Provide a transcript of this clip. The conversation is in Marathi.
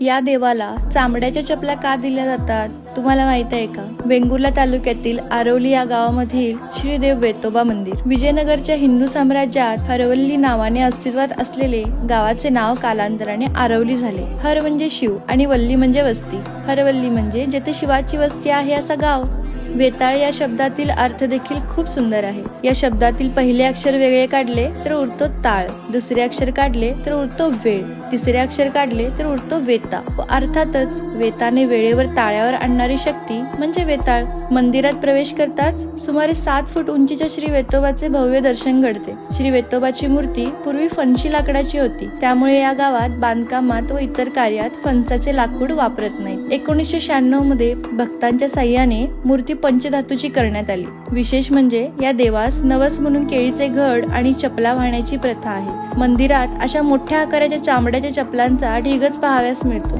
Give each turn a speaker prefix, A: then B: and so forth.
A: या देवाला चामड्याच्या चपला का दिल्या जातात तुम्हाला माहित आहे का? वेंगुर्ला तालुक्यातील आरवली या गावामधील श्री देव वेतोबा मंदिर. विजयनगरच्या हिंदू साम्राज्यात हरवल्ली नावाने अस्तित्वात असलेले गावाचे नाव कालांतराने आरवली झाले. हर म्हणजे शिव आणि वल्ली म्हणजे वस्ती. हरवल्ली म्हणजे जेथे शिवाची वस्ती आहे असा गाव. वेताळ या शब्दातील अर्थ देखील खूप सुंदर आहे. या शब्दातील पहिले अक्षर वेगळे काढले तर उरतो ताळ, दुसरे अक्षर काढले तर उरतो वेळ, तिसरे अक्षर काढले तर उरतो वेता व अर्थातच वेताने वेळेवर ताळ्यावर आणणारी शक्ती म्हणजे वेताळ. मंदिरात प्रवेश करताच सुमारे 7 फूट उंचीच्या श्री वेतोबाचे भव्य दर्शन घडते. श्री वेतोबाची मूर्ती पूर्वी फणशी लाकडाची होती, त्यामुळे या गावात बांधकामात व इतर कार्यात फणसाचे लाकूड वापरत नाही. 1996 मध्ये भक्तांच्या साह्याने मूर्ती पंचधातूची करण्यात आली. विशेष म्हणजे या देवास नवस म्हणून केळीचे घड आणि चपला वाहण्याची प्रथा आहे. मंदिरात अशा मोठ्या आकाराच्या चामड्याच्या चपलांचा ढिगच पाहाव्यास मिळतो.